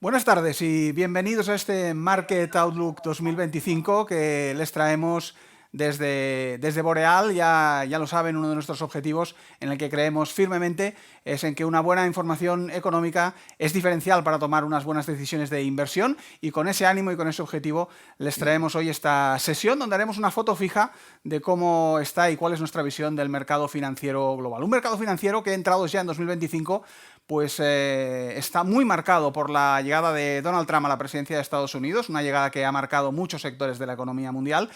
Buenas tardes y bienvenidos a este Market Outlook 2025 que les traemos desde Boreal. Ya lo saben, uno de nuestros objetivos en el que creemos firmemente es en que una buena información económica es diferencial para tomar unas buenas decisiones de inversión, y con ese ánimo y con ese objetivo les traemos hoy esta sesión donde haremos una foto fija de cómo está y cuál es nuestra visión del mercado financiero global. Un mercado financiero que, entrados ya en 2025, pues está muy marcado por la llegada de Donald Trump a la presidencia de Estados Unidos, una llegada que ha marcado muchos sectores de la economía mundial,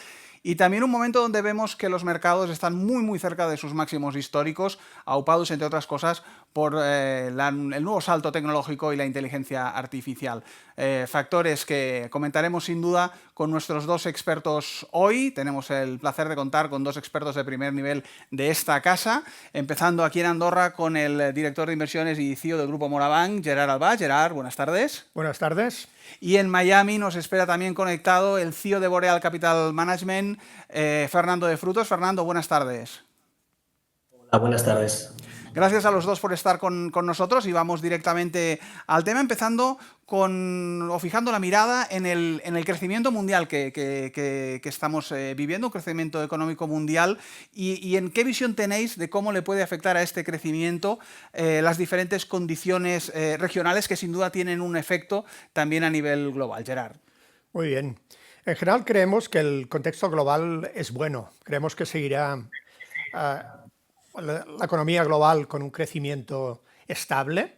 y también un momento donde vemos que los mercados están muy cerca de sus máximos históricos, aupados, entre otras cosas, por el nuevo salto tecnológico y la inteligencia artificial. Factores que comentaremos sin duda con nuestros dos expertos hoy. Tenemos el placer de contar con dos expertos de primer nivel de esta casa, empezando aquí en Andorra con el director de inversiones y CEO del Grupo Morabanc, Gerard Albá. Gerard, buenas tardes. Buenas tardes. Y en Miami nos espera también conectado el CEO de Boreal Capital Management, Fernando de Frutos. Fernando, buenas tardes. Hola, buenas tardes. Gracias a los dos por estar con nosotros, y vamos directamente al tema, empezando fijando la mirada en el crecimiento mundial que estamos viviendo, un crecimiento económico mundial, y en qué visión tenéis de cómo le puede afectar a este crecimiento las diferentes condiciones regionales que sin duda tienen un efecto también a nivel global. Gerard. Muy bien. En general creemos que el contexto global es bueno. Creemos que seguirá la economía global con un crecimiento estable.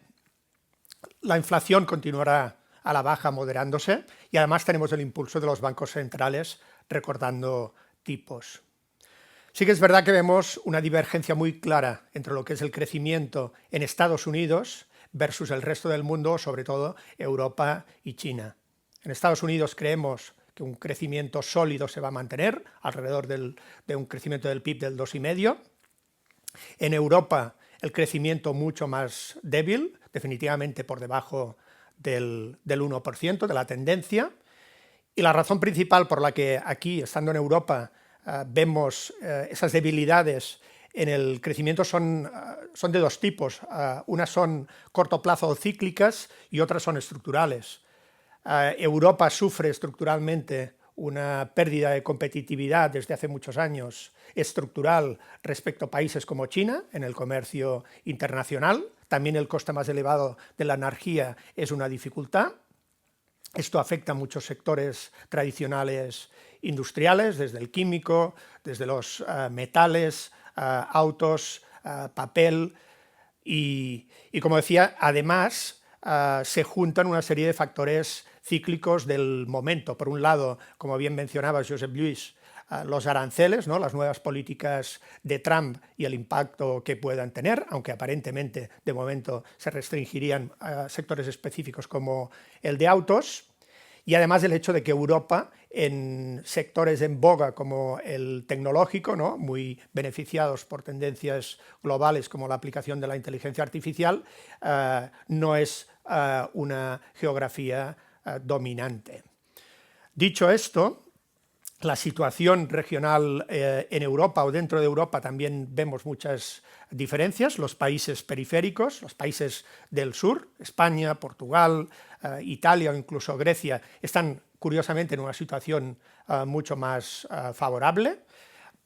La inflación continuará a la baja, moderándose, y además tenemos el impulso de los bancos centrales recortando tipos. Sí que es verdad que vemos una divergencia muy clara entre lo que es el crecimiento en Estados Unidos versus el resto del mundo, sobre todo Europa y China. En Estados Unidos creemos que un crecimiento sólido se va a mantener, alrededor de un crecimiento del PIB del 2,5%. En Europa el crecimiento mucho más débil, definitivamente por debajo del 1% de la tendencia. Y la razón principal por la que aquí, estando en Europa, vemos esas debilidades en el crecimiento son de dos tipos. Unas son corto plazo cíclicas y otras son estructurales. Europa sufre estructuralmente una pérdida de competitividad desde hace muchos años estructural respecto a países como China en el comercio internacional. También el coste más elevado de la energía es una dificultad. Esto afecta a muchos sectores tradicionales industriales, desde el químico, desde los metales, autos, papel, y como decía, además se juntan una serie de factores cíclicos del momento. Por un lado, como bien mencionaba Josep Lluís, los aranceles, ¿no? Las nuevas políticas de Trump y el impacto que puedan tener, aunque aparentemente de momento se restringirían a sectores específicos como el de autos. Y además el hecho de que Europa, en sectores en boga como el tecnológico, ¿no? Muy beneficiados por tendencias globales como la aplicación de la inteligencia artificial, no es una geografía dominante. Dicho esto, la situación regional en Europa o dentro de Europa también vemos muchas diferencias. Los países periféricos, los países del sur, España, Portugal, Italia o incluso Grecia, están curiosamente en una situación mucho más favorable,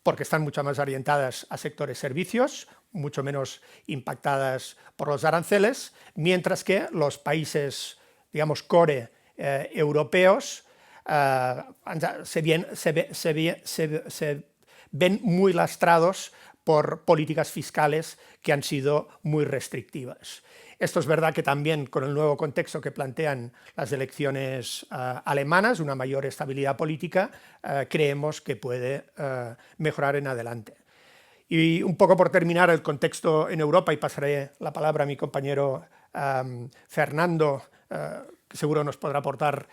porque están mucho más orientadas a sectores servicios, mucho menos impactadas por los aranceles, mientras que los países, digamos, core europeos se ven muy lastrados por políticas fiscales que han sido muy restrictivas. Esto es verdad que también con el nuevo contexto que plantean las elecciones alemanas, una mayor estabilidad política, creemos que puede mejorar en adelante. Y un poco por terminar el contexto en Europa, y pasaré la palabra a mi compañero Fernando, que seguro nos podrá aportar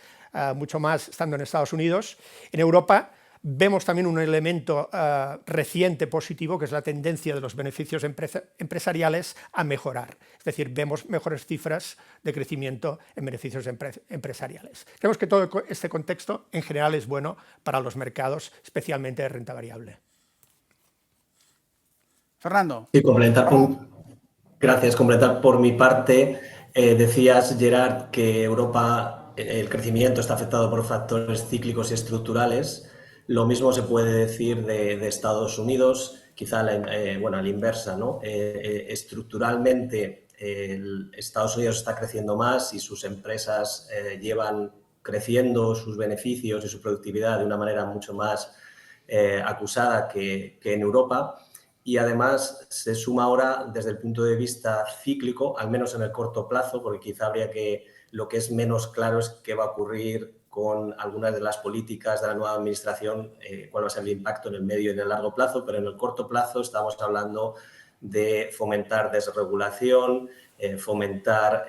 mucho más estando en Estados Unidos. En Europa vemos también un elemento reciente positivo, que es la tendencia de los beneficios empresariales a mejorar. Es decir, vemos mejores cifras de crecimiento en beneficios empresariales. Creemos que todo este contexto en general es bueno para los mercados, especialmente de renta variable. Fernando. Sí, gracias. Completar por mi parte Decías, Gerard, que Europa, el crecimiento está afectado por factores cíclicos y estructurales. Lo mismo se puede decir de Estados Unidos, quizá bueno, a la inversa, ¿no? Estructuralmente, Estados Unidos está creciendo más y sus empresas llevan creciendo sus beneficios y su productividad de una manera mucho más acusada que en Europa. Y además se suma ahora desde el punto de vista cíclico, al menos en el corto plazo, porque quizá habría que, lo que es menos claro es qué va a ocurrir con algunas de las políticas de la nueva administración, cuál va a ser el impacto en el medio y en el largo plazo, pero en el corto plazo estamos hablando de fomentar desregulación, fomentar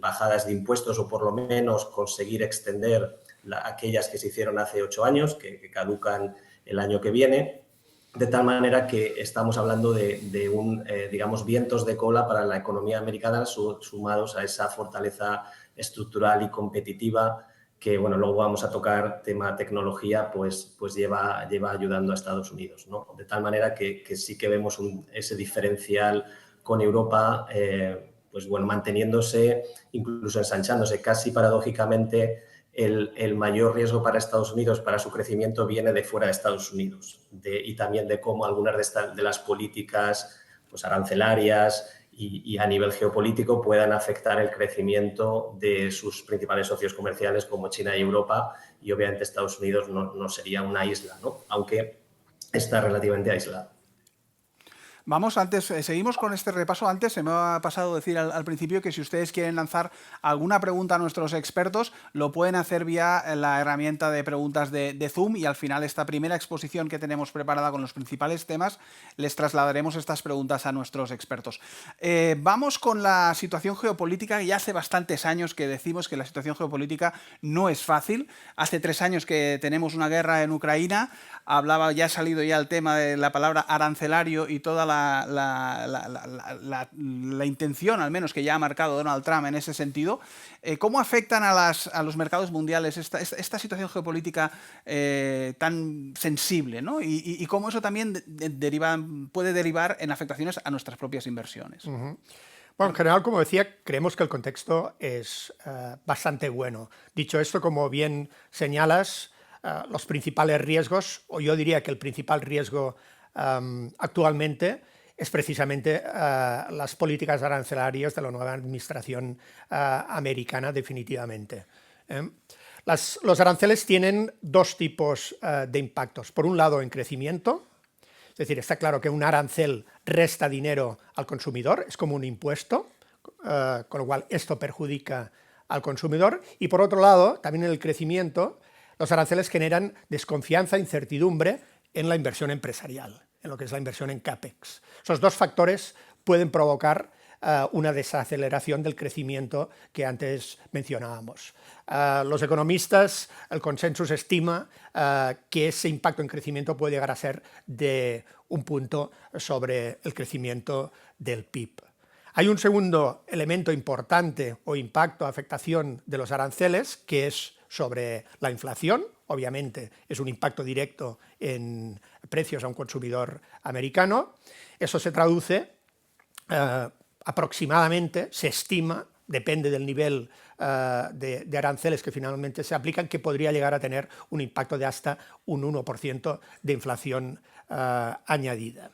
bajadas de impuestos o por lo menos conseguir extender aquellas que se hicieron hace 8 años, que caducan el año que viene. De tal manera que estamos hablando de digamos, vientos de cola para la economía americana sumados a esa fortaleza estructural y competitiva que, bueno, luego vamos a tocar tema tecnología, pues lleva ayudando a Estados Unidos, ¿no? De tal manera que sí que vemos ese diferencial con Europa, pues bueno, manteniéndose, incluso ensanchándose casi paradójicamente. El mayor riesgo para Estados Unidos, para su crecimiento, viene de fuera de Estados Unidos y también de cómo algunas de las políticas pues, arancelarias y a nivel geopolítico puedan afectar el crecimiento de sus principales socios comerciales como China y Europa, y obviamente Estados Unidos no sería una isla, ¿no? Aunque está relativamente aislado. Vamos, antes, seguimos con este repaso. Antes se me ha pasado decir al principio que si ustedes quieren lanzar alguna pregunta a nuestros expertos, lo pueden hacer vía la herramienta de preguntas de Zoom, y al final esta primera exposición que tenemos preparada con los principales temas, les trasladaremos estas preguntas a nuestros expertos. Vamos con la situación geopolítica. Ya hace bastantes años que decimos que la situación geopolítica no es fácil. Hace 3 años que tenemos una guerra en Ucrania. Ya ha salido ya el tema de la palabra arancelario y toda la intención, al menos, que ya ha marcado Donald Trump en ese sentido. ¿Cómo afectan a los mercados mundiales esta situación geopolítica tan sensible, ¿no? Y cómo eso también puede derivar en afectaciones a nuestras propias inversiones? Bueno, en general, como decía, creemos que el contexto es bastante bueno. Dicho esto, como bien señalas, los principales riesgos, o yo diría que el principal riesgo actualmente es precisamente las políticas arancelarias de la nueva administración americana, definitivamente. Los aranceles tienen dos tipos de impactos. Por un lado, en crecimiento, es decir, está claro que un arancel resta dinero al consumidor, es como un impuesto, con lo cual esto perjudica al consumidor. Y por otro lado, también en el crecimiento, los aranceles generan desconfianza, incertidumbre en la inversión empresarial, en lo que es la inversión en CAPEX. Esos dos factores pueden provocar una desaceleración del crecimiento que antes mencionábamos. Los economistas, el consenso estima que ese impacto en crecimiento puede llegar a ser de un punto sobre el crecimiento del PIB. Hay un segundo elemento importante o impacto, afectación de los aranceles, que es sobre la inflación. Obviamente es un impacto directo en precios a un consumidor americano. Eso se traduce aproximadamente, se estima, depende del nivel de aranceles que finalmente se aplican, que podría llegar a tener un impacto de hasta un 1% de inflación añadida.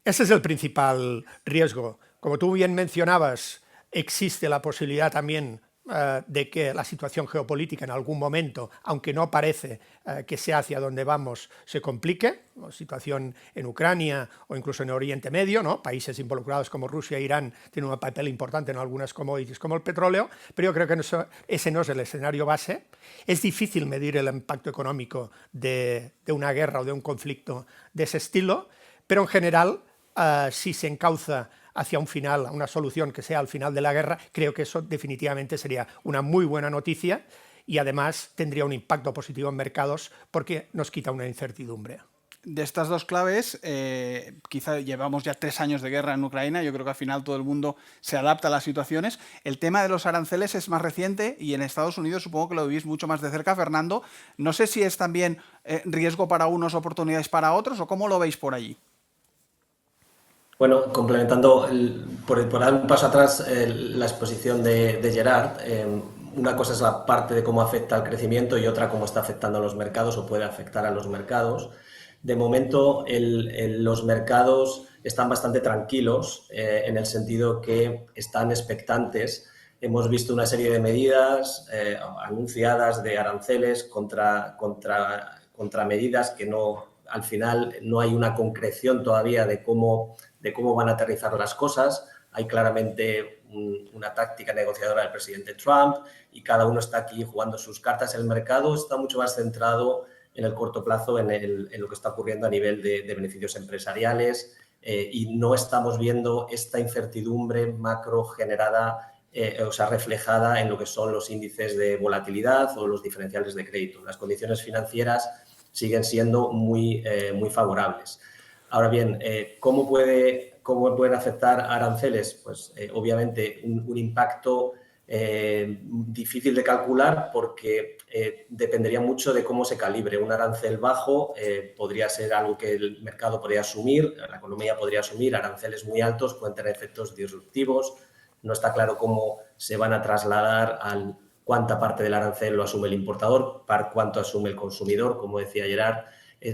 Ese es el principal riesgo. Como tú bien mencionabas, existe la posibilidad también de que la situación geopolítica en algún momento, aunque no parece que sea hacia donde vamos, se complique. La situación en Ucrania o incluso en Oriente Medio, ¿no? Países involucrados como Rusia e Irán tienen un papel importante en algunas commodities como el petróleo, pero yo creo que ese no es el escenario base. Es difícil medir el impacto económico de una guerra o de un conflicto de ese estilo, pero en general, si se encauza hacia un final, una solución que sea al final de la guerra, creo que eso definitivamente sería una muy buena noticia y además tendría un impacto positivo en mercados porque nos quita una incertidumbre. De estas dos claves, quizá llevamos ya 3 años de guerra en Ucrania. Yo creo que al final todo el mundo se adapta a las situaciones. El tema de los aranceles es más reciente y en Estados Unidos supongo que lo vivís mucho más de cerca, Fernando. No sé si es también riesgo para unos, oportunidades para otros, o cómo lo veis por allí. Bueno, complementando, por dar un paso atrás, la exposición de Gerard, una cosa es la parte de cómo afecta al crecimiento y otra cómo está afectando a los mercados o puede afectar a los mercados. De momento, los mercados están bastante tranquilos en el sentido que están expectantes. Hemos visto una serie de medidas anunciadas de aranceles contra medidas que no, al final no hay una concreción todavía de cómo van a aterrizar las cosas. Hay claramente una táctica negociadora del presidente Trump y cada uno está aquí jugando sus cartas. El mercado está mucho más centrado en el corto plazo en lo que está ocurriendo a nivel de beneficios empresariales y no estamos viendo esta incertidumbre macro generada, o sea, reflejada en lo que son los índices de volatilidad o los diferenciales de crédito. Las condiciones financieras siguen siendo muy favorables. Ahora bien, ¿cómo pueden afectar aranceles? Pues obviamente un impacto difícil de calcular porque dependería mucho de cómo se calibre. Un arancel bajo podría ser algo que el mercado podría asumir, la economía podría asumir. Aranceles muy altos pueden tener efectos disruptivos. No está claro cómo se van a trasladar al cuánta parte del arancel lo asume el importador, para cuánto asume el consumidor, como decía Gerard.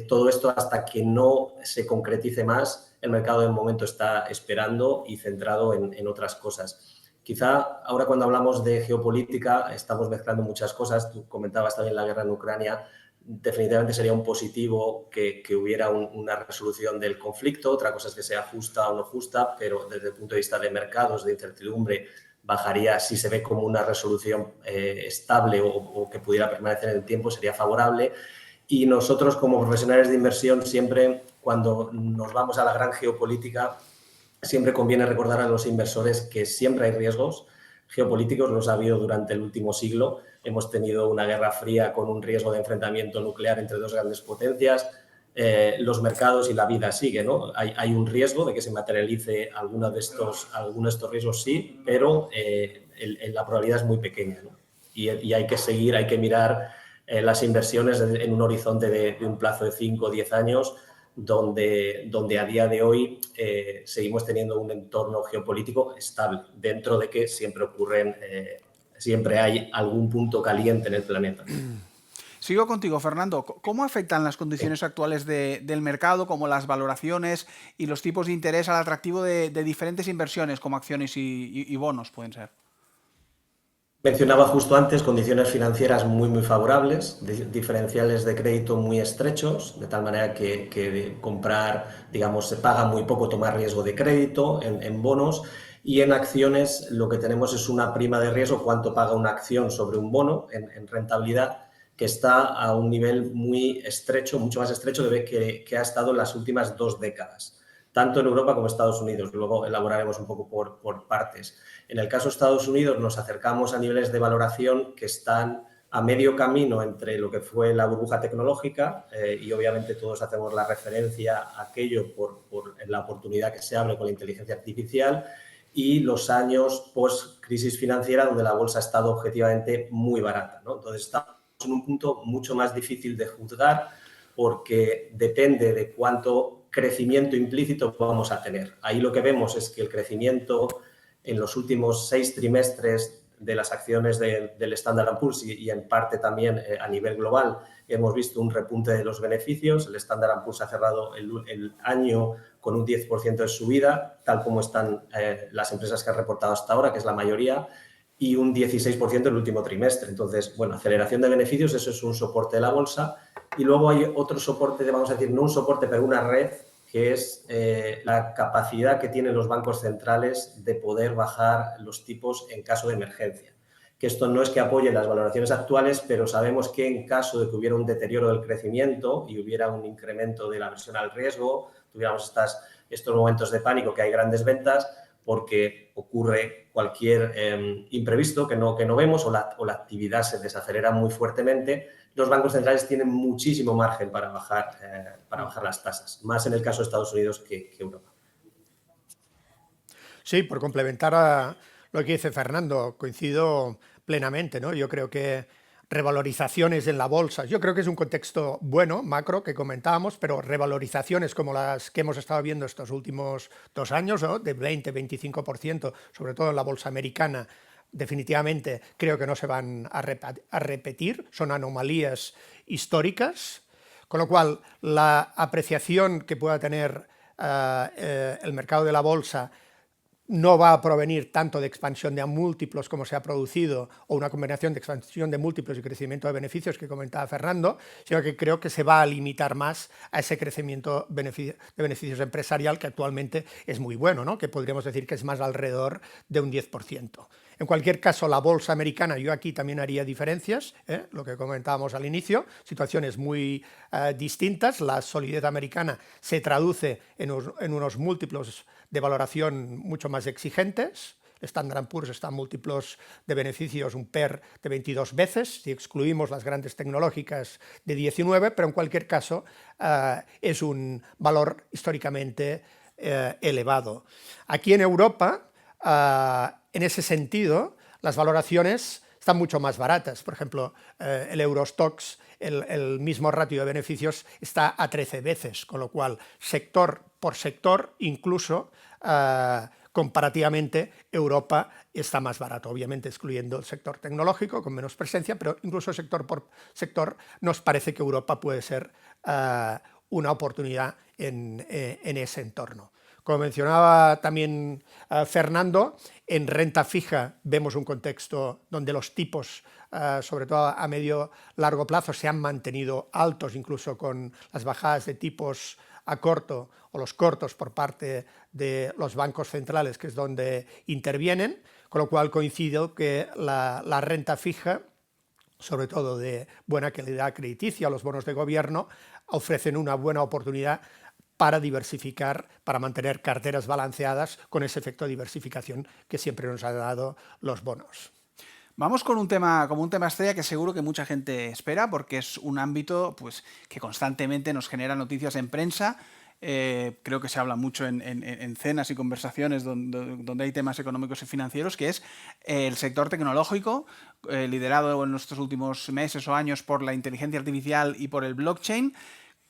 Todo esto hasta que no se concretice más, el mercado de momento está esperando y centrado en otras cosas. Quizá ahora cuando hablamos de geopolítica estamos mezclando muchas cosas. Tú comentabas también la guerra en Ucrania. Definitivamente sería un positivo que hubiera una resolución del conflicto. Otra cosa es que sea justa o no justa, pero desde el punto de vista de mercados, de incertidumbre, bajaría. Si se ve como una resolución estable o que pudiera permanecer en el tiempo, sería favorable. Y nosotros, como profesionales de inversión, siempre cuando nos vamos a la gran geopolítica, siempre conviene recordar a los inversores que siempre hay riesgos geopolíticos, los ha habido durante el último siglo. Hemos tenido una guerra fría con un riesgo de enfrentamiento nuclear entre dos grandes potencias. Los mercados y la vida sigue, ¿no? Hay un riesgo de que se materialice alguno de estos riesgos, sí, pero la probabilidad es muy pequeña, ¿no? Y hay que seguir, hay que mirar las inversiones en un horizonte de un plazo de 5 o 10 años, donde a día de hoy seguimos teniendo un entorno geopolítico estable, dentro de que siempre hay algún punto caliente en el planeta. Sigo contigo, Fernando. ¿Cómo afectan las condiciones actuales del mercado, como las valoraciones y los tipos de interés al atractivo de diferentes inversiones, como acciones y bonos pueden ser? Mencionaba justo antes condiciones financieras muy favorables, diferenciales de crédito muy estrechos, de tal manera que comprar, digamos, se paga muy poco tomar riesgo de crédito en bonos, y en acciones lo que tenemos es una prima de riesgo, cuánto paga una acción sobre un bono en rentabilidad, que está a un nivel muy estrecho, mucho más estrecho de que ha estado en las últimas 2 décadas, tanto en Europa como en Estados Unidos. Luego elaboraremos un poco por partes. En el caso de Estados Unidos nos acercamos a niveles de valoración que están a medio camino entre lo que fue la burbuja tecnológica y obviamente todos hacemos la referencia a aquello por la oportunidad que se abre con la inteligencia artificial, y los años post-crisis financiera donde la bolsa ha estado objetivamente muy barata, ¿no? Entonces estamos en un punto mucho más difícil de juzgar porque depende de cuánto crecimiento implícito vamos a tener. Ahí lo que vemos es que el crecimiento en los últimos 6 trimestres de las acciones del Standard & Poor's y en parte también a nivel global hemos visto un repunte de los beneficios. El Standard & Poor's ha cerrado el año con un 10% de subida, tal como están las empresas que han reportado hasta ahora, que es la mayoría, y un 16% el último trimestre. Entonces, bueno, aceleración de beneficios, eso es un soporte de la bolsa. Y luego hay otro soporte, vamos a decir, no un soporte, pero una red, que es la capacidad que tienen los bancos centrales de poder bajar los tipos en caso de emergencia. Que esto no es que apoye las valoraciones actuales, pero sabemos que en caso de que hubiera un deterioro del crecimiento y hubiera un incremento de la aversión al riesgo, tuviéramos estos momentos de pánico, que hay grandes ventas, porque ocurre cualquier imprevisto que no vemos o la actividad se desacelera muy fuertemente, los bancos centrales tienen muchísimo margen para bajar las tasas, más en el caso de Estados Unidos que Europa. Sí, por complementar a lo que dice Fernando, coincido plenamente, ¿no? Yo creo que revalorizaciones en la bolsa. Yo creo que es un contexto bueno, macro, que comentábamos, pero revalorizaciones como las que hemos estado viendo estos últimos 2 años, ¿no? De 20-25%, sobre todo en la bolsa americana, definitivamente creo que no se van a repetir, son anomalías históricas, con lo cual la apreciación que pueda tener el mercado de la bolsa no va a provenir tanto de expansión de múltiplos como se ha producido, o una combinación de expansión de múltiplos y crecimiento de beneficios que comentaba Fernando, sino que creo que se va a limitar más a ese crecimiento de beneficios empresarial que actualmente es muy bueno, ¿no? Que podríamos decir que es más alrededor de un 10%. En cualquier caso, la bolsa americana, yo aquí también haría diferencias, lo que comentábamos al inicio, situaciones muy distintas. La solidez americana se traduce en unos múltiplos de valoración mucho más exigentes. Standard & Poor's está en múltiplos de beneficios, un PER de 22 veces, si excluimos las grandes tecnológicas de 19, pero en cualquier caso es un valor históricamente elevado. Aquí en Europa, en ese sentido, las valoraciones están mucho más baratas. Por ejemplo, el Eurostoxx, el mismo ratio de beneficios está a 13 veces, con lo cual, sector por sector, incluso comparativamente, Europa está más barato, obviamente excluyendo el sector tecnológico, con menos presencia, pero incluso sector por sector nos parece que Europa puede ser una oportunidad en ese entorno. Como mencionaba también Fernando, en renta fija vemos un contexto donde los tipos, sobre todo a medio-largo plazo, se han mantenido altos, incluso con las bajadas de tipos a corto o los cortos por parte de los bancos centrales, que es donde intervienen, con lo cual coincido que la renta fija, sobre todo de buena calidad crediticia, los bonos de gobierno, ofrecen una buena oportunidad para diversificar, para mantener carteras balanceadas con ese efecto de diversificación que siempre nos ha dado los bonos. Vamos con un tema estrella que seguro que mucha gente espera, porque es un ámbito pues, que constantemente nos genera noticias en prensa. Creo que se habla mucho en cenas y conversaciones donde hay temas económicos y financieros, que es el sector tecnológico, liderado en estos últimos meses o años por la inteligencia artificial y por el blockchain.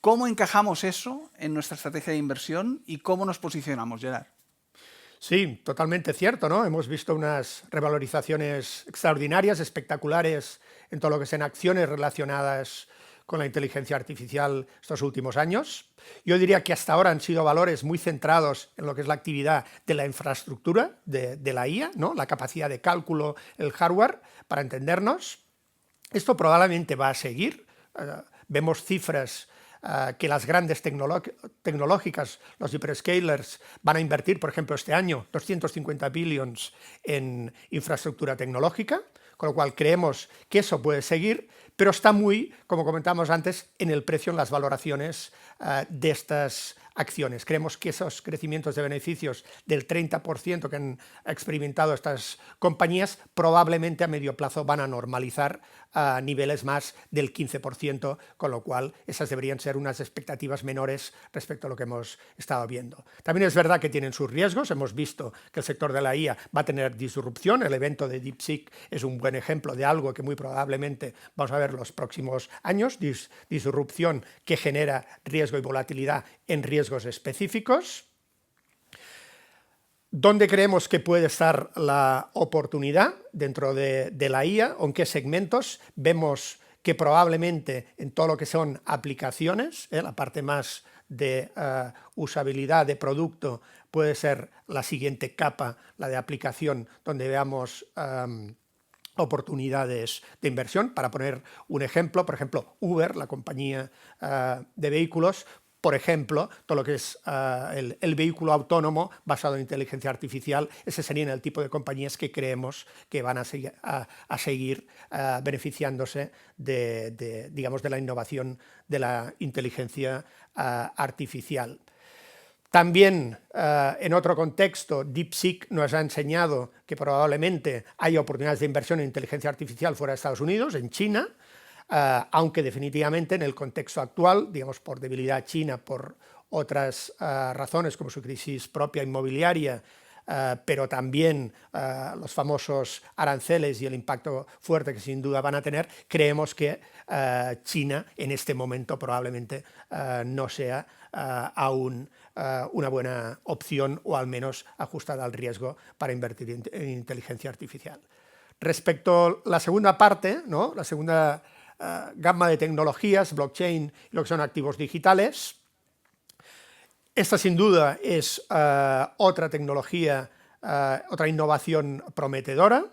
¿Cómo encajamos eso en nuestra estrategia de inversión y cómo nos posicionamos, Gerard? Sí, totalmente cierto, ¿no? Hemos visto unas revalorizaciones extraordinarias, espectaculares, en todo lo que sean acciones relacionadas con la inteligencia artificial estos últimos años. Yo diría que hasta ahora han sido valores muy centrados en lo que es la actividad de la infraestructura de la IA, ¿no? La capacidad de cálculo, el hardware, para entendernos. Esto probablemente va a seguir. Vemos cifras que las grandes tecnológicas, los hyperscalers, van a invertir, por ejemplo, este año 250 billions en infraestructura tecnológica, con lo cual creemos que eso puede seguir, pero está muy, como comentábamos antes, en el precio, en las valoraciones de estas acciones. Creemos que esos crecimientos de beneficios del 30% que han experimentado estas compañías probablemente a medio plazo van a normalizar a niveles más del 15%, con lo cual esas deberían ser unas expectativas menores respecto a lo que hemos estado viendo. También es verdad que tienen sus riesgos. Hemos visto que el sector de la IA va a tener disrupción. El evento de DeepSeek es un buen ejemplo de algo que muy probablemente vamos a ver los próximos años, disrupción que genera riesgo y volatilidad en riesgos específicos. ¿Dónde creemos que puede estar la oportunidad dentro de la IA? ¿O en qué segmentos? Vemos que probablemente en todo lo que son aplicaciones, la parte más de usabilidad de producto puede ser la siguiente capa, la de aplicación, donde veamos oportunidades de inversión. Para poner un ejemplo, por ejemplo, Uber, la compañía de vehículos, por ejemplo, todo lo que es el vehículo autónomo basado en inteligencia artificial, ese sería el tipo de compañías que creemos que van a seguir beneficiándose digamos, de la innovación de la inteligencia artificial. También, en otro contexto, DeepSeek nos ha enseñado que probablemente hay oportunidades de inversión en inteligencia artificial fuera de Estados Unidos, en China, aunque definitivamente en el contexto actual, digamos por debilidad china, por otras razones como su crisis propia inmobiliaria, pero también los famosos aranceles y el impacto fuerte que sin duda van a tener, creemos que China en este momento probablemente no sea aún una buena opción, o al menos ajustada al riesgo para invertir en inteligencia artificial. Respecto a la segunda parte, ¿no?, la segunda gama de tecnologías, blockchain y lo que son activos digitales, esta sin duda es otra tecnología, otra innovación prometedora.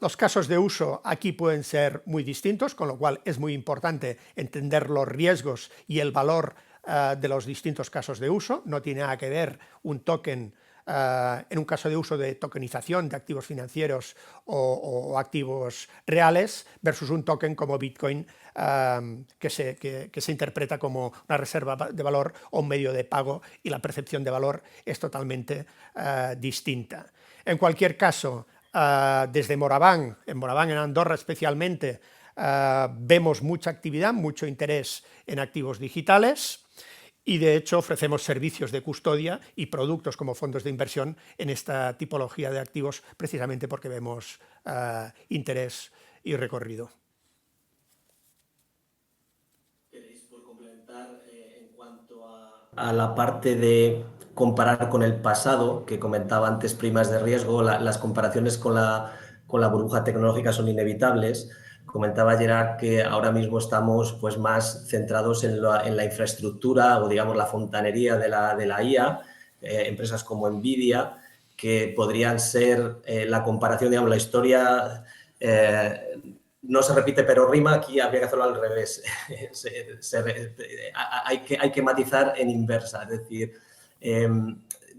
Los casos de uso aquí pueden ser muy distintos, con lo cual es muy importante entender los riesgos y el valor de los distintos casos de uso. No tiene nada que ver un token en un caso de uso de tokenización de activos financieros o activos reales versus un token como Bitcoin que se interpreta como una reserva de valor o un medio de pago, y la percepción de valor es totalmente distinta. En cualquier caso, desde Moraván, en Andorra especialmente, vemos mucha actividad, mucho interés en activos digitales. Y de hecho ofrecemos servicios de custodia y productos como fondos de inversión en esta tipología de activos, precisamente porque vemos interés y recorrido. ¿Queréis por complementar en cuanto a la parte de comparar con el pasado, que comentaba antes, primas de riesgo, las comparaciones con la burbuja tecnológica son inevitables? Comentaba Gerard que ahora mismo estamos pues, más centrados en la infraestructura o, digamos, la fontanería de la IA, empresas como Nvidia, que podrían ser la comparación, digamos, la historia no se repite pero rima, aquí habría que hacerlo al revés. Hay que matizar en inversa, es decir,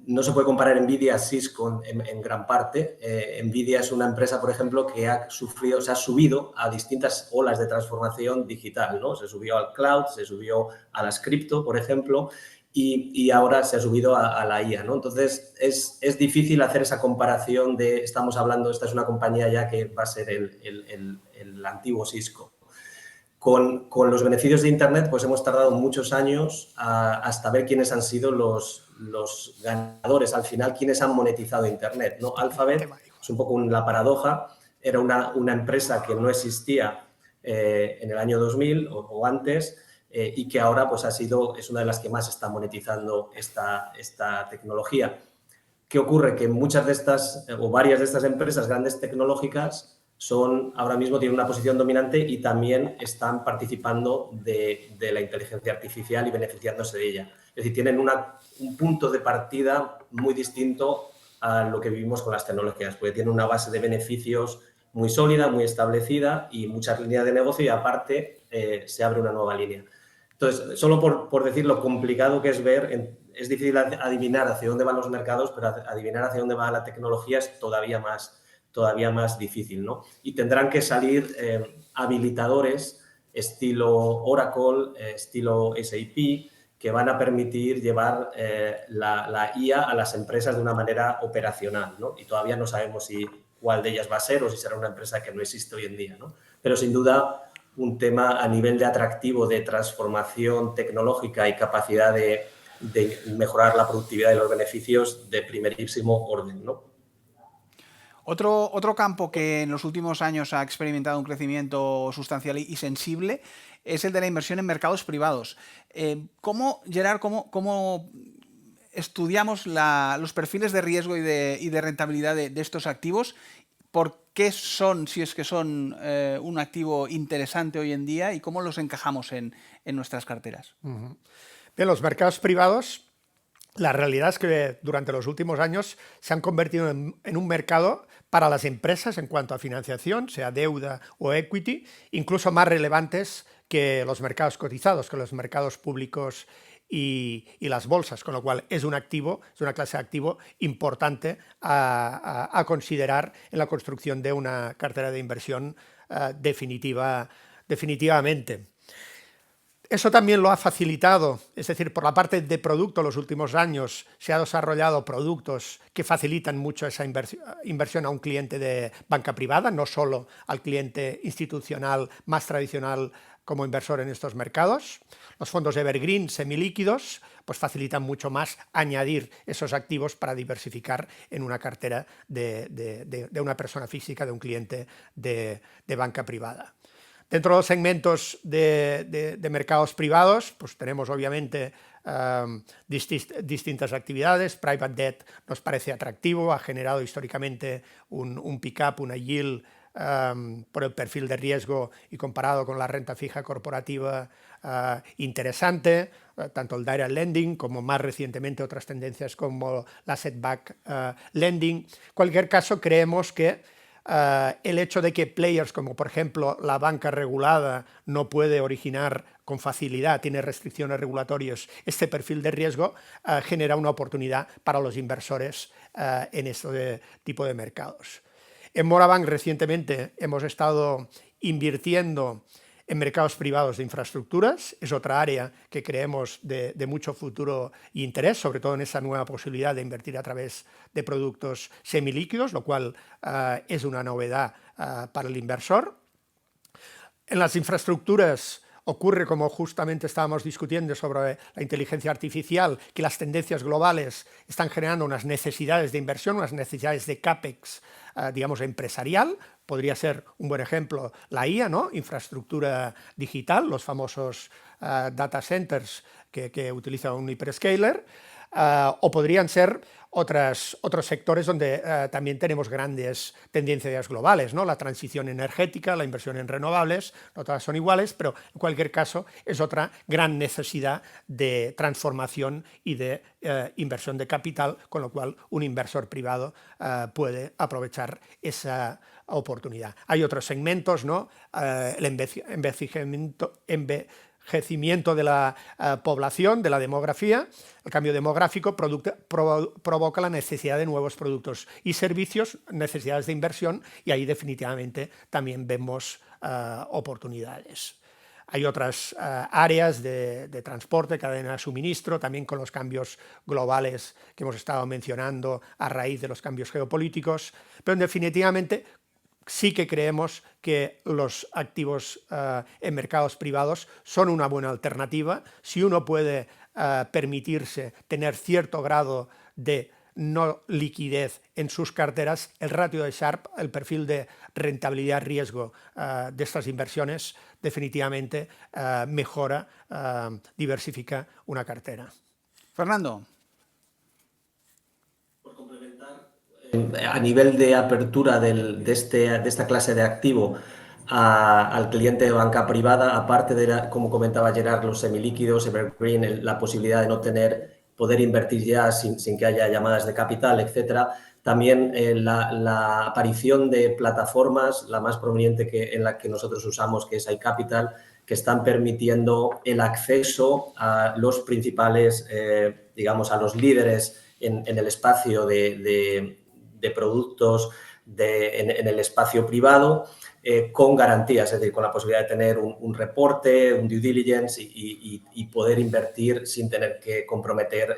no se puede comparar Nvidia a Cisco en gran parte. Nvidia es una empresa, por ejemplo, que se ha subido a distintas olas de transformación digital, ¿no? Se subió al cloud, se subió a las cripto, por ejemplo, y ahora se ha subido a la IA, ¿no? Entonces, es difícil hacer esa comparación de, estamos hablando, esta es una compañía ya que va a ser el antiguo Cisco. Con los beneficios de Internet, pues hemos tardado muchos años hasta ver quiénes han sido los ganadores, al final, quiénes han monetizado Internet, ¿no? Alphabet es un poco la paradoja, era una empresa que no existía en el año 2000 o antes, y que ahora pues, es una de las que más está monetizando esta tecnología. ¿Qué ocurre? Que muchas de estas, o varias de estas empresas grandes tecnológicas, ahora mismo tienen una posición dominante y también están participando de la inteligencia artificial y beneficiándose de ella. Es decir, tienen un punto de partida muy distinto a lo que vivimos con las tecnologías, porque tienen una base de beneficios muy sólida, muy establecida y muchas líneas de negocio, y aparte se abre una nueva línea. Entonces, solo por decir lo complicado que es ver, es difícil adivinar hacia dónde van los mercados, pero adivinar hacia dónde va la tecnología es todavía más difícil, ¿no? Y tendrán que salir habilitadores estilo Oracle, estilo SAP, que van a permitir llevar la IA a las empresas de una manera operacional, ¿no? Y todavía no sabemos cuál de ellas va a ser o si será una empresa que no existe hoy en día, ¿no? Pero sin duda un tema a nivel de atractivo, de transformación tecnológica y capacidad de mejorar la productividad y los beneficios de primerísimo orden, ¿no? Otro campo que en los últimos años ha experimentado un crecimiento sustancial y sensible es el de la inversión en mercados privados. Gerard, ¿cómo estudiamos los perfiles de riesgo y de rentabilidad de estos activos? ¿Por qué son, si es que son un activo interesante hoy en día, y cómo los encajamos en nuestras carteras? Bien, los mercados privados, la realidad es que durante los últimos años se han convertido en un mercado para las empresas en cuanto a financiación, sea deuda o equity, incluso más relevantes que los mercados cotizados, que los mercados públicos y las bolsas, con lo cual es un activo, es una clase de activo importante a considerar en la construcción de una cartera de inversión definitivamente. Eso también lo ha facilitado, es decir, por la parte de producto, los últimos años se ha desarrollado productos que facilitan mucho esa inversión a un cliente de banca privada, no solo al cliente institucional más tradicional como inversor en estos mercados. Los fondos evergreen semilíquidos pues facilitan mucho más añadir esos activos para diversificar en una cartera de una persona física, de un cliente de banca privada. Dentro de los segmentos de mercados privados, pues tenemos obviamente distintas actividades. Private debt nos parece atractivo, ha generado históricamente un pick-up, una yield por el perfil de riesgo y comparado con la renta fija corporativa interesante, tanto el direct lending como más recientemente otras tendencias como la asset-backed lending. En cualquier caso, creemos que el hecho de que players como por ejemplo la banca regulada no puede originar con facilidad, tiene restricciones regulatorias, este perfil de riesgo genera una oportunidad para los inversores en este tipo de mercados. En Morabanc recientemente hemos estado invirtiendo en mercados privados de infraestructuras, es otra área que creemos de mucho futuro e interés, sobre todo en esa nueva posibilidad de invertir a través de productos semilíquidos, lo cual es una novedad para el inversor. En las infraestructuras ocurre, como justamente estábamos discutiendo sobre la inteligencia artificial, que las tendencias globales están generando unas necesidades de inversión, unas necesidades de CAPEX, digamos, empresarial. Podría ser un buen ejemplo la IA, ¿no? Infraestructura digital, los famosos data centers que utiliza un hyperscaler, o podrían ser otros sectores donde también tenemos grandes tendencias globales, ¿no? La transición energética, la inversión en renovables, no todas son iguales, pero en cualquier caso es otra gran necesidad de transformación y de inversión de capital, con lo cual un inversor privado puede aprovechar esa oportunidad. Hay otros segmentos, ¿no? El envejecimiento de la población, de la demografía. El cambio demográfico provoca la necesidad de nuevos productos y servicios, necesidades de inversión, y ahí definitivamente también vemos oportunidades. Hay otras áreas de transporte, cadena de suministro, también con los cambios globales que hemos estado mencionando a raíz de los cambios geopolíticos, pero definitivamente sí que creemos que los activos en mercados privados son una buena alternativa. Si uno puede permitirse tener cierto grado de no liquidez en sus carteras, el ratio de Sharpe, el perfil de rentabilidad-riesgo de estas inversiones, definitivamente mejora, diversifica una cartera. Fernando. A nivel de apertura de esta clase de activo al cliente de banca privada, aparte de, como comentaba Gerard, los semilíquidos, evergreen, la posibilidad de no poder invertir ya sin que haya llamadas de capital, etcétera, también la aparición de plataformas, la más prominente en la que nosotros usamos, que es iCapital, que están permitiendo el acceso a los principales, digamos, a los líderes en el espacio de productos en el espacio privado con garantías, es decir, con la posibilidad de tener un reporte, un due diligence y poder invertir sin tener que comprometer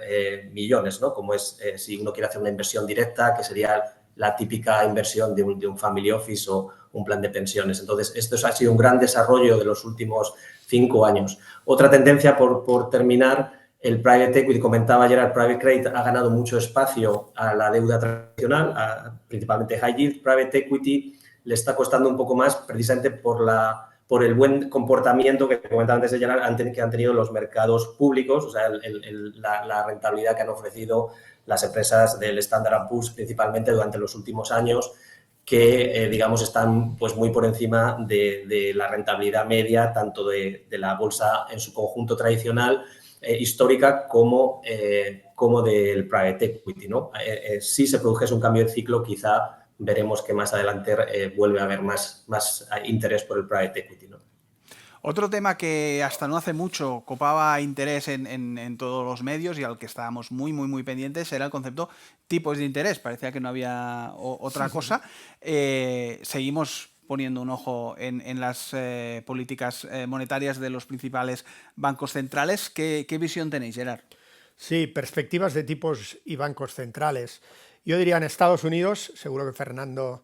millones, ¿no? Como es si uno quiere hacer una inversión directa, que sería la típica inversión de un family office o un plan de pensiones. Entonces, esto ha sido un gran desarrollo de los últimos 5 años. Otra tendencia, por terminar, el private equity, comentaba ayer, el private credit ha ganado mucho espacio a la deuda tradicional, principalmente high yield. Private equity le está costando un poco más precisamente por el buen comportamiento que comentaba antes de Gerard, que han tenido los mercados públicos, o sea, la rentabilidad que han ofrecido las empresas del Standard & Poor's principalmente durante los últimos años, que, digamos, están pues muy por encima de la rentabilidad media, tanto de la bolsa en su conjunto tradicional, histórica, como del private equity, ¿no? Si se produjese un cambio de ciclo, quizá veremos que más adelante vuelve a haber más interés por el private equity, ¿no? Otro tema que hasta no hace mucho copaba interés en todos los medios y al que estábamos muy pendientes era el concepto tipos de interés. Parecía que no había otra cosa. Seguimos poniendo un ojo en las políticas monetarias de los principales bancos centrales. ¿Qué visión tenéis, Gerard? Sí, perspectivas de tipos y bancos centrales. Yo diría en Estados Unidos, seguro que Fernando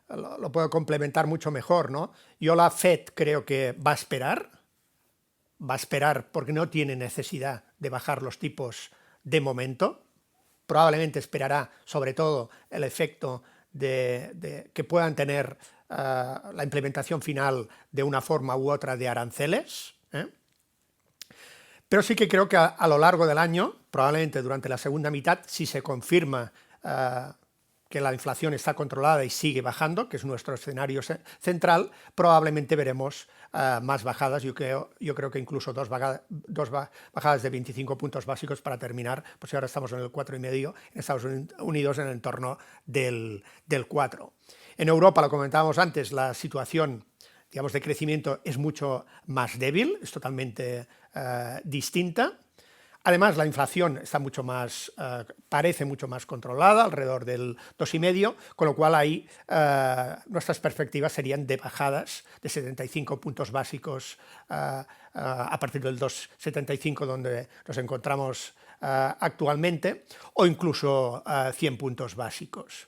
lo puede complementar mucho mejor, ¿no? Yo la Fed creo que va a esperar porque no tiene necesidad de bajar los tipos de momento. Probablemente esperará sobre todo el efecto de que puedan tener la implementación final de una forma u otra de aranceles, Pero sí que creo que a lo largo del año, probablemente durante la segunda mitad, si se confirma que la inflación está controlada y sigue bajando, que es nuestro escenario central, probablemente veremos más bajadas. Yo creo que incluso dos bajadas de 25 puntos básicos para terminar, pues ahora estamos en el 4,5, en Estados Unidos en el entorno del 4. En Europa, lo comentábamos antes, la situación, digamos, de crecimiento es mucho más débil, es totalmente distinta. Además, la inflación está parece mucho más controlada, alrededor del 2,5, con lo cual ahí nuestras perspectivas serían de bajadas de 75 puntos básicos a partir del 2,75 donde nos encontramos actualmente, o incluso 100 puntos básicos.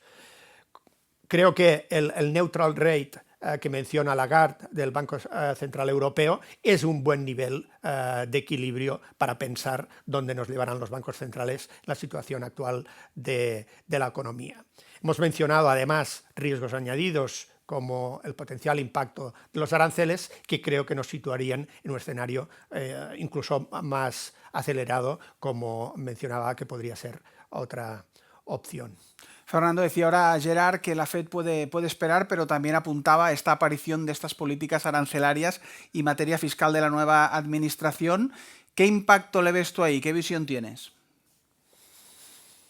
Creo que el neutral rate que menciona Lagarde del Banco Central Europeo es un buen nivel de equilibrio para pensar dónde nos llevarán los bancos centrales en la situación actual de la economía. Hemos mencionado además riesgos añadidos como el potencial impacto de los aranceles, que creo que nos situarían en un escenario incluso más acelerado, como mencionaba que podría ser otra opción. Fernando, decía ahora Gerard que la Fed puede esperar, pero también apuntaba esta aparición de estas políticas arancelarias y materia fiscal de la nueva administración. ¿Qué impacto le ves tú ahí? ¿Qué visión tienes?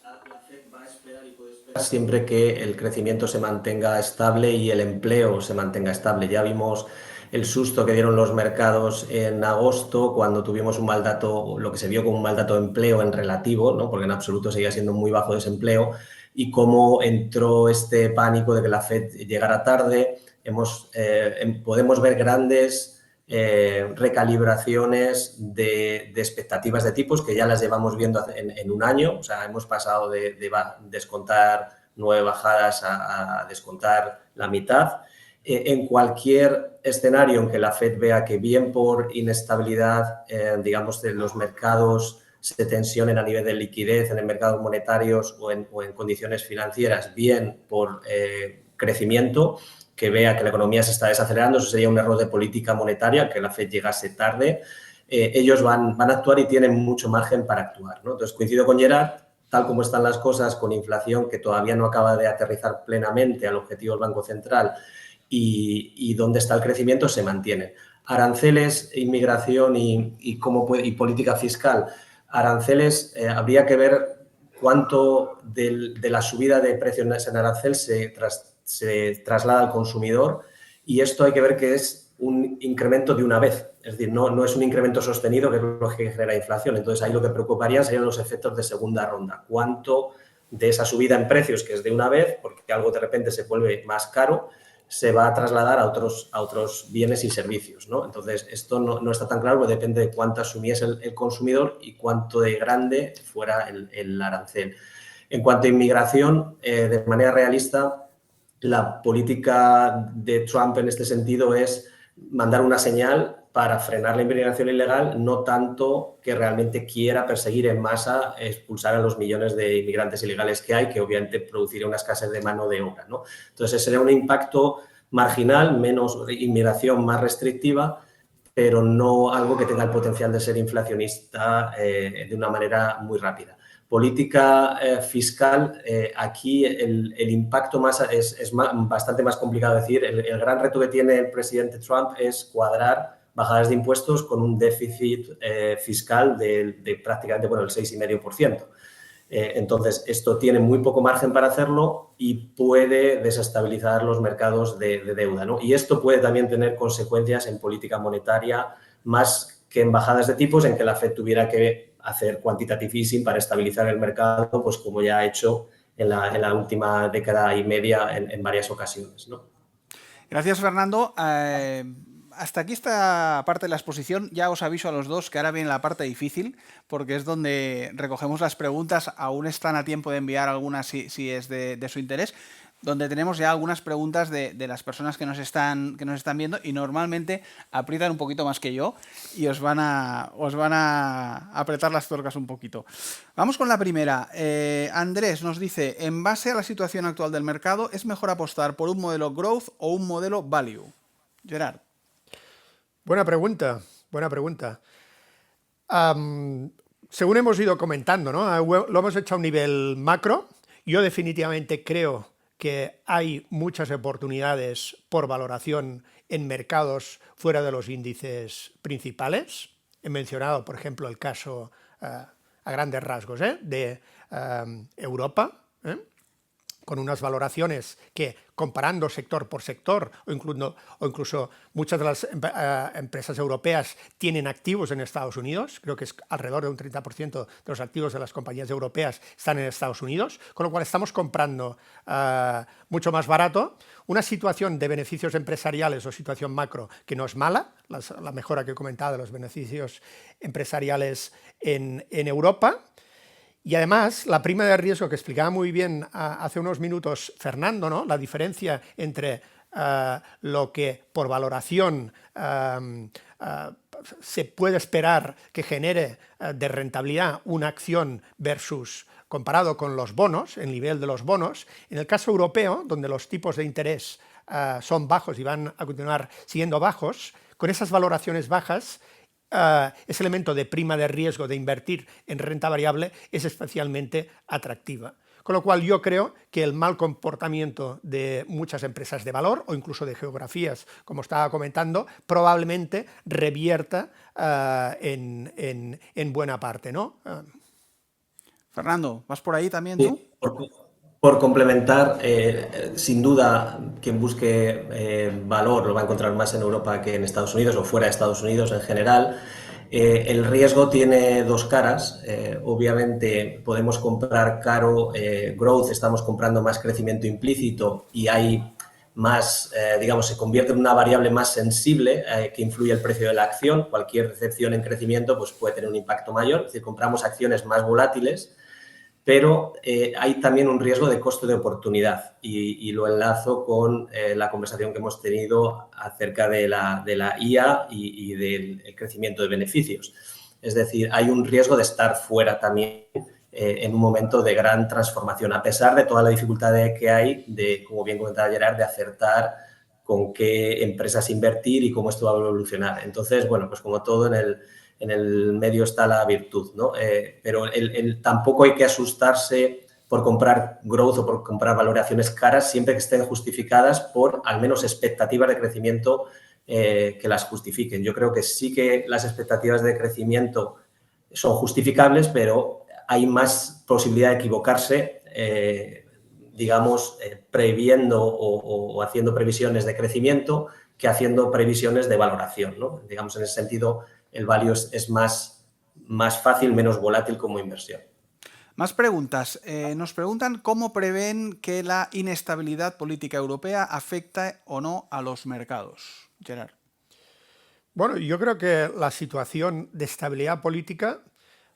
La Fed va a esperar y puede esperar siempre que el crecimiento se mantenga estable y el empleo se mantenga estable. Ya vimos el susto que dieron los mercados en agosto cuando tuvimos un mal dato, lo que se vio como un mal dato de empleo en relativo, ¿no? Porque en absoluto seguía siendo muy bajo desempleo, y cómo entró este pánico de que la Fed llegara tarde. Podemos ver grandes recalibraciones de expectativas de tipos que ya las llevamos viendo en un año. O sea, hemos pasado de descontar 9 bajadas a descontar la mitad. En cualquier escenario en que la Fed vea que bien por inestabilidad, digamos, de los mercados se tensionen a nivel de liquidez en el mercados monetarios o en condiciones financieras, bien por crecimiento, que vea que la economía se está desacelerando, eso sería un error de política monetaria, que la Fed llegase tarde, ellos van a actuar y tienen mucho margen para actuar, ¿no? Entonces, coincido con Gerard, tal como están las cosas, con inflación que todavía no acaba de aterrizar plenamente al objetivo del Banco Central y dónde está el crecimiento, se mantienen. Aranceles, inmigración y política fiscal. Aranceles, habría que ver cuánto de la subida de precios en arancel se traslada al consumidor, y esto hay que ver que es un incremento de una vez, es decir, no es un incremento sostenido, que es lo que genera inflación. Entonces, ahí lo que preocuparía serían los efectos de segunda ronda. ¿Cuánto de esa subida en precios, que es de una vez, porque algo de repente se vuelve más caro, se va a trasladar a otros bienes y servicios, ¿no? Entonces, esto no está tan claro, porque depende de cuánto asumiese el consumidor y cuánto de grande fuera el arancel. En cuanto a inmigración, de manera realista, la política de Trump en este sentido es mandar una señal para frenar la inmigración ilegal, no tanto que realmente quiera perseguir en masa, expulsar a los millones de inmigrantes ilegales que hay, que obviamente produciría una escasez de mano de obra, ¿no? Entonces, sería un impacto marginal, menos inmigración, más restrictiva, pero no algo que tenga el potencial de ser inflacionista de una manera muy rápida. Política fiscal, aquí el impacto es bastante más complicado de decir. El gran reto que tiene el presidente Trump es cuadrar bajadas de impuestos con un déficit fiscal de prácticamente, el 6,5%. Entonces, esto tiene muy poco margen para hacerlo y puede desestabilizar los mercados de deuda, ¿no? Y esto puede también tener consecuencias en política monetaria, más que en bajadas de tipos, en que la Fed tuviera que hacer quantitative easing para estabilizar el mercado, pues como ya ha hecho en la última década y media en varias ocasiones, ¿no? Gracias, Fernando. Hasta aquí esta parte de la exposición. Ya os aviso a los dos que ahora viene la parte difícil, porque es donde recogemos las preguntas. Aún están a tiempo de enviar algunas si es de su interés, donde tenemos ya algunas preguntas de las personas que nos están viendo y normalmente aprietan un poquito más que yo y os van a apretar las tuercas un poquito. Vamos con la primera. Andrés nos dice, en base a la situación actual del mercado, ¿es mejor apostar por un modelo growth o un modelo value? Gerard. Buena pregunta, buena pregunta. Según hemos ido comentando, ¿no? Lo hemos hecho a un nivel macro. Yo definitivamente creo que hay muchas oportunidades por valoración en mercados fuera de los índices principales. He mencionado, por ejemplo, el caso a grandes rasgos de Europa, con unas valoraciones que, comparando sector por sector, o incluso muchas de las empresas europeas tienen activos en Estados Unidos, creo que es alrededor de un 30% de los activos de las compañías europeas están en Estados Unidos, con lo cual estamos comprando mucho más barato, una situación de beneficios empresariales o situación macro que no es mala, la mejora que he comentado de los beneficios empresariales en Europa. Y además, la prima de riesgo que explicaba muy bien hace unos minutos Fernando, ¿no? La diferencia entre lo que por valoración se puede esperar que genere de rentabilidad una acción versus comparado con los bonos, el nivel de los bonos. En el caso europeo, donde los tipos de interés son bajos y van a continuar siendo bajos, con esas valoraciones bajas, ese elemento de prima de riesgo de invertir en renta variable es especialmente atractiva. Con lo cual yo creo que el mal comportamiento de muchas empresas de valor o incluso de geografías, como estaba comentando, probablemente revierta en buena parte, ¿no? Fernando, ¿vas por ahí también tú? Sí, por complementar, sin duda, quien busque valor lo va a encontrar más en Europa que en Estados Unidos o fuera de Estados Unidos en general. El riesgo tiene dos caras. Obviamente podemos comprar caro growth, estamos comprando más crecimiento implícito y hay más, digamos, se convierte en una variable más sensible que influye el precio de la acción. Cualquier decepción en crecimiento pues, puede tener un impacto mayor, es decir, compramos acciones más volátiles, pero hay también un riesgo de coste de oportunidad y lo enlazo con la conversación que hemos tenido acerca de la IA y del crecimiento de beneficios. Es decir, hay un riesgo de estar fuera también en un momento de gran transformación, a pesar de toda la dificultad que hay de, como bien comentaba Gerard, de acertar con qué empresas invertir y cómo esto va a evolucionar. Entonces, bueno, pues como todo en el medio está la virtud, ¿no? Pero tampoco hay que asustarse por comprar growth o por comprar valoraciones caras siempre que estén justificadas por al menos expectativas de crecimiento que las justifiquen. Yo creo que sí que las expectativas de crecimiento son justificables, pero hay más posibilidad de equivocarse, digamos, previendo o haciendo previsiones de crecimiento que haciendo previsiones de valoración, ¿no? Digamos, en ese sentido, el value es más fácil, menos volátil como inversión. Más preguntas. Nos preguntan cómo prevén que la inestabilidad política europea afecte o no a los mercados. Gerard. Bueno, yo creo que la situación de estabilidad política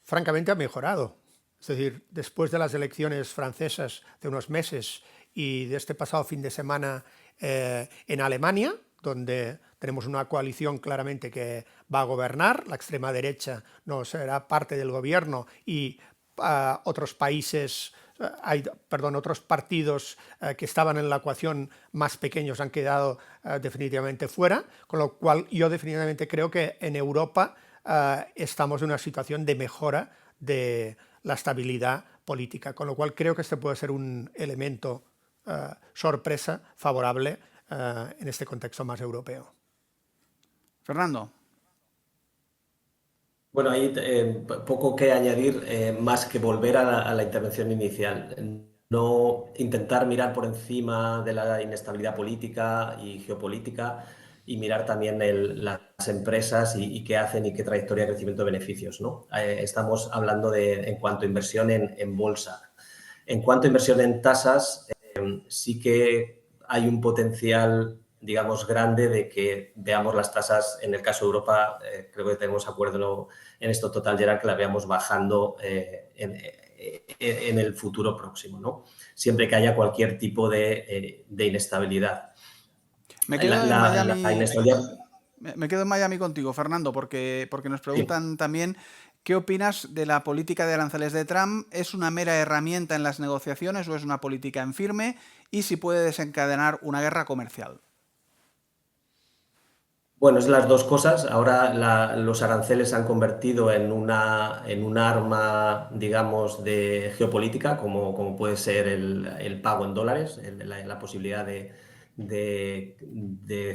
francamente ha mejorado. Es decir, después de las elecciones francesas de unos meses y de este pasado fin de semana en Alemania, donde tenemos una coalición claramente que va a gobernar, la extrema derecha no será parte del gobierno y otros países, otros partidos que estaban en la ecuación más pequeños han quedado definitivamente fuera, con lo cual yo definitivamente creo que en Europa estamos en una situación de mejora de la estabilidad política, con lo cual creo que este puede ser un elemento sorpresa favorable en este contexto más europeo. Fernando. Bueno, hay poco que añadir más que volver a la intervención inicial. No intentar mirar por encima de la inestabilidad política y geopolítica y mirar también las empresas y qué hacen y qué trayectoria de crecimiento de beneficios, ¿no? Estamos hablando en cuanto a inversión en bolsa. En cuanto a inversión en tasas, sí que hay un potencial digamos, grande de que veamos las tasas, en el caso de Europa, creo que tenemos acuerdo en esto total, Gerard, que la veamos bajando en el futuro próximo, ¿no? Siempre que haya cualquier tipo de inestabilidad. Me quedo en La Miami. inestabilidad... Me quedo en Miami contigo, Fernando, porque nos preguntan también qué opinas de la política de aranceles de Trump. ¿Es una mera herramienta en las negociaciones o es una política en firme? Y si puede desencadenar una guerra comercial. Bueno, es las dos cosas. Ahora los aranceles se han convertido en un arma, digamos, de geopolítica, como puede ser el pago en dólares, la posibilidad de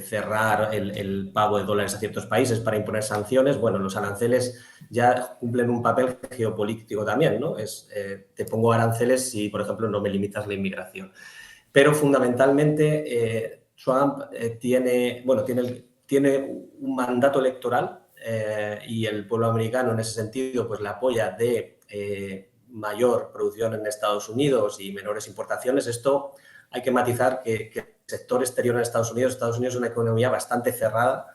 cerrar el pago de dólares a ciertos países para imponer sanciones. Bueno, los aranceles ya cumplen un papel geopolítico también, ¿no? Te pongo aranceles si, por ejemplo, no me limitas la inmigración. Pero fundamentalmente Trump tiene un mandato electoral y el pueblo americano en ese sentido pues le apoya de mayor producción en Estados Unidos y menores importaciones. Esto hay que matizar que el sector exterior en Estados Unidos es una economía bastante cerrada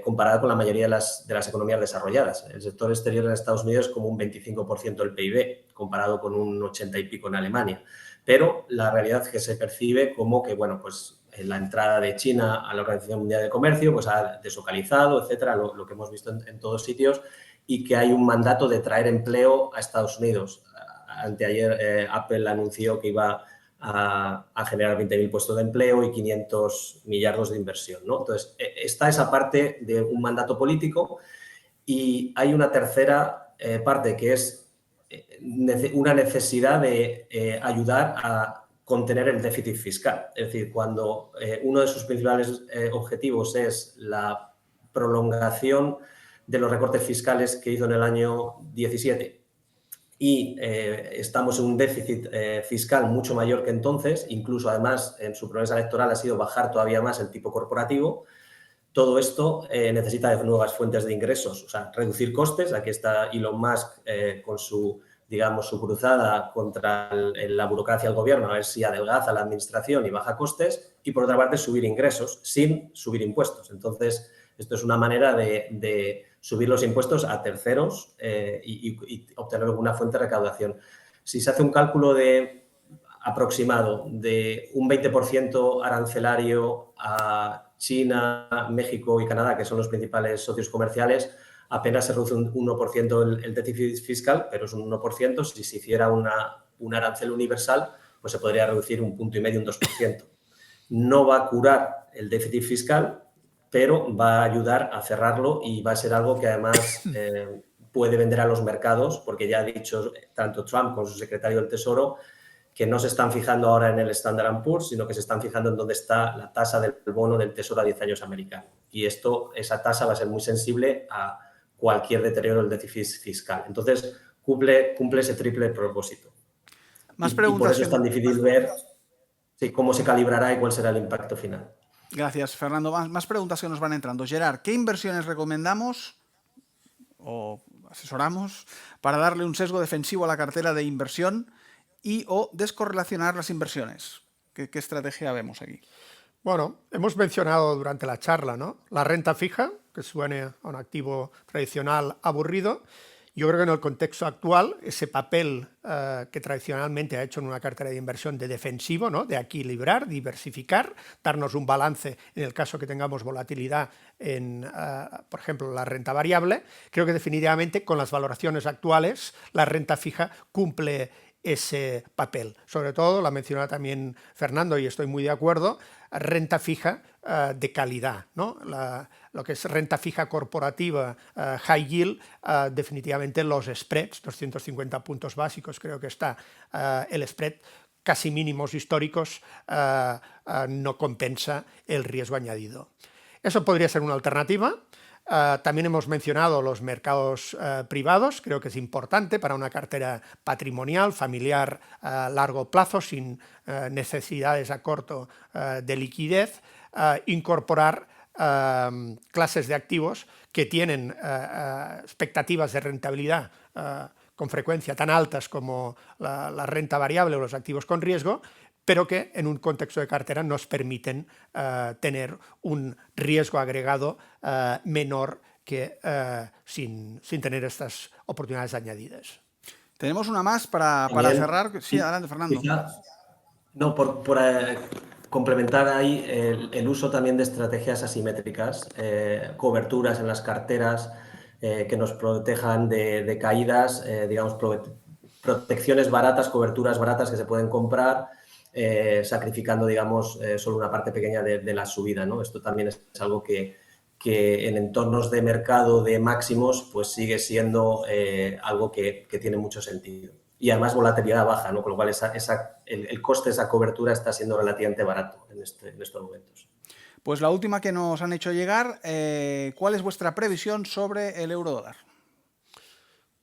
comparada con la mayoría de las economías desarrolladas. El sector exterior en Estados Unidos es como un 25% del PIB, comparado con un 80 y pico en Alemania. Pero la realidad es que se percibe como que, bueno, pues la entrada de China a la Organización Mundial de Comercio pues ha deslocalizado, etcétera, lo que hemos visto en todos sitios, y que hay un mandato de traer empleo a Estados Unidos. Anteayer Apple anunció que iba a generar 20.000 puestos de empleo y 500 millardos de inversión, ¿no? Entonces, está esa parte de un mandato político y hay una tercera parte que es una necesidad de ayudar a contener el déficit fiscal. Es decir, cuando uno de sus principales objetivos es la prolongación de los recortes fiscales que hizo en el año 17 y estamos en un déficit fiscal mucho mayor que entonces, incluso además en su promesa electoral ha sido bajar todavía más el tipo corporativo. Todo esto necesita de nuevas fuentes de ingresos, o sea, reducir costes. Aquí está Elon Musk con su cruzada contra la burocracia del gobierno, a ver si adelgaza la administración y baja costes, y por otra parte subir ingresos sin subir impuestos. Entonces, esto es una manera de subir los impuestos a terceros y obtener alguna fuente de recaudación. Si se hace un cálculo aproximado de un 20% arancelario a China, México y Canadá, que son los principales socios comerciales, apenas se reduce un 1% el déficit fiscal, pero es un 1%. Si se hiciera un arancel universal, pues se podría reducir 1,5%, un 2%. No va a curar el déficit fiscal, pero va a ayudar a cerrarlo y va a ser algo que además puede vender a los mercados, porque ya ha dicho tanto Trump como su secretario del Tesoro que no se están fijando ahora en el Standard & Poor's, sino que se están fijando en dónde está la tasa del bono del Tesoro a 10 años americano. Y esa tasa va a ser muy sensible a cualquier deterioro del déficit fiscal. Entonces, cumple ese triple propósito. Más y preguntas. por eso es tan difícil ver cómo se calibrará y cuál será el impacto final. Gracias, Fernando. Más preguntas que nos van entrando. Gerard, ¿qué inversiones recomendamos o asesoramos para darle un sesgo defensivo a la cartera de inversión y o descorrelacionar las inversiones? ¿Qué estrategia vemos aquí? Bueno, hemos mencionado durante la charla, ¿no?, la renta fija, que suene a un activo tradicional aburrido. Yo creo que en el contexto actual, ese papel que tradicionalmente ha hecho en una cartera de inversión de defensivo, ¿no?, de equilibrar, diversificar, darnos un balance en el caso que tengamos volatilidad en, por ejemplo, la renta variable, creo que definitivamente con las valoraciones actuales la renta fija cumple ese papel. Sobre todo, la mencionaba también Fernando y estoy muy de acuerdo, renta fija de calidad, ¿no? Lo que es renta fija corporativa, high yield, definitivamente los spreads, 250 puntos básicos creo que está el spread, casi mínimos históricos, no compensa el riesgo añadido. Eso podría ser una alternativa. También hemos mencionado los mercados privados, creo que es importante para una cartera patrimonial, familiar a largo plazo, sin necesidades a corto de liquidez, incorporar clases de activos que tienen expectativas de rentabilidad con frecuencia tan altas como la renta variable o los activos con riesgo, pero que en un contexto de cartera nos permiten tener un riesgo agregado menor que sin tener estas oportunidades añadidas. Tenemos una más para cerrar. Sí, adelante, Fernando. No, por complementar ahí el uso también de estrategias asimétricas, coberturas en las carteras que nos protejan de caídas, digamos, protecciones baratas, coberturas baratas que se pueden comprar, sacrificando, digamos, solo una parte pequeña de la subida, ¿no? Esto también es algo que en entornos de mercado de máximos pues sigue siendo algo que tiene mucho sentido. Y además volatilidad baja, ¿no? Con lo cual el coste de esa cobertura está siendo relativamente barato en estos momentos. Pues la última que nos han hecho llegar, ¿cuál es vuestra previsión sobre el euro-dólar?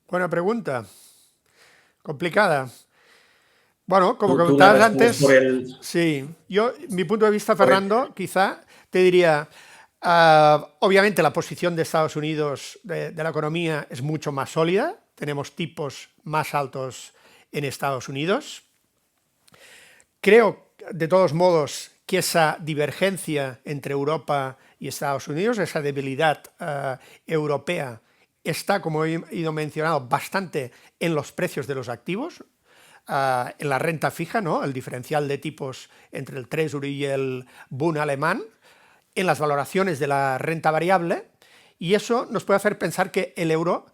Buena pregunta. Complicada. Bueno, como comentabas antes, sí, mi punto de vista, Fernando, quizá te diría, obviamente la posición de Estados Unidos de la economía es mucho más sólida, tenemos tipos más altos en Estados Unidos. Creo, de todos modos, que esa divergencia entre Europa y Estados Unidos, esa debilidad europea, está, como he ido mencionando, bastante en los precios de los activos, en la renta fija, ¿no? El diferencial de tipos entre el Treasury y el Bund alemán, en las valoraciones de la renta variable, y eso nos puede hacer pensar que el euro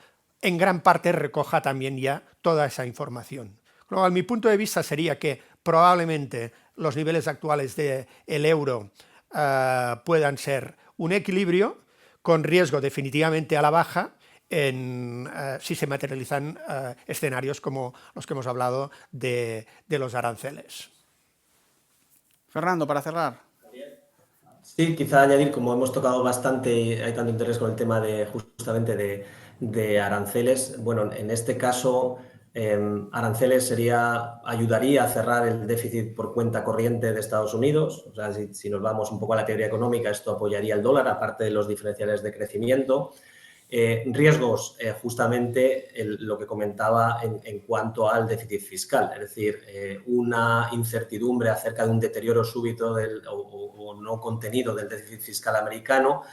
en gran parte recoja también ya toda esa información. Luego, mi punto de vista sería que probablemente los niveles actuales del euro puedan ser un equilibrio con riesgo definitivamente a la baja si se materializan escenarios como los que hemos hablado de los aranceles. Fernando, para cerrar. Sí, quizá añadir, como hemos tocado bastante y hay tanto interés con el tema justamente de aranceles, bueno, en este caso aranceles ayudaría a cerrar el déficit por cuenta corriente de Estados Unidos. O sea, si nos vamos un poco a la teoría económica, esto apoyaría el dólar, aparte de los diferenciales de crecimiento. Riesgos, justamente lo que comentaba en cuanto al déficit fiscal, es decir, una incertidumbre acerca de un deterioro súbito o no contenido del déficit fiscal americano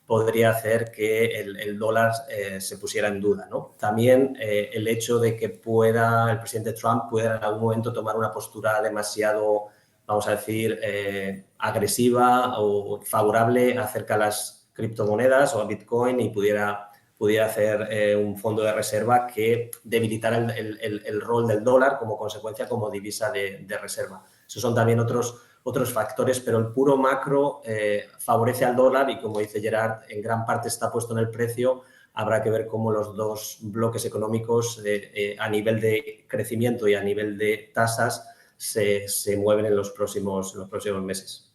podría hacer que el dólar se pusiera en duda, ¿no? También el hecho de que el presidente Trump pueda en algún momento tomar una postura demasiado, vamos a decir, agresiva o favorable acerca de las criptomonedas o a Bitcoin y pudiera hacer un fondo de reserva que debilitara el rol del dólar como consecuencia como divisa de reserva. Esos son también otros factores, pero el puro macro favorece al dólar y, como dice Gerard, en gran parte está puesto en el precio. Habrá que ver cómo los dos bloques económicos a nivel de crecimiento y a nivel de tasas se mueven en los próximos meses.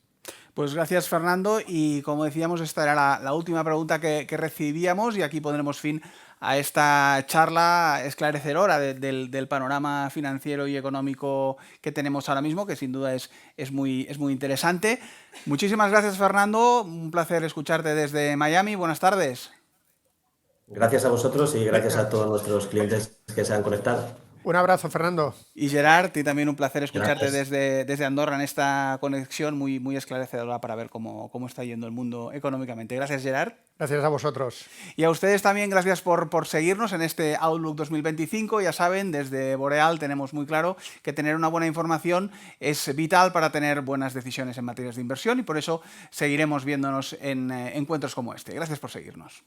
Pues gracias, Fernando, y como decíamos, esta era la última pregunta que recibíamos y aquí pondremos fin a esta charla esclarecedora del panorama financiero y económico que tenemos ahora mismo, que sin duda es muy interesante. Muchísimas gracias, Fernando, un placer escucharte desde Miami. Buenas tardes. Gracias a vosotros y gracias a todos nuestros clientes que se han conectado. Un abrazo, Fernando. Y Gerard, y también un placer escucharte Gracias. desde Andorra en esta conexión muy esclarecedora para ver cómo está yendo el mundo económicamente. Gracias, Gerard. Gracias a vosotros. Y a ustedes también, gracias por seguirnos en este Outlook 2025. Ya saben, desde Boreal tenemos muy claro que tener una buena información es vital para tener buenas decisiones en materias de inversión y por eso seguiremos viéndonos en encuentros como este. Gracias por seguirnos.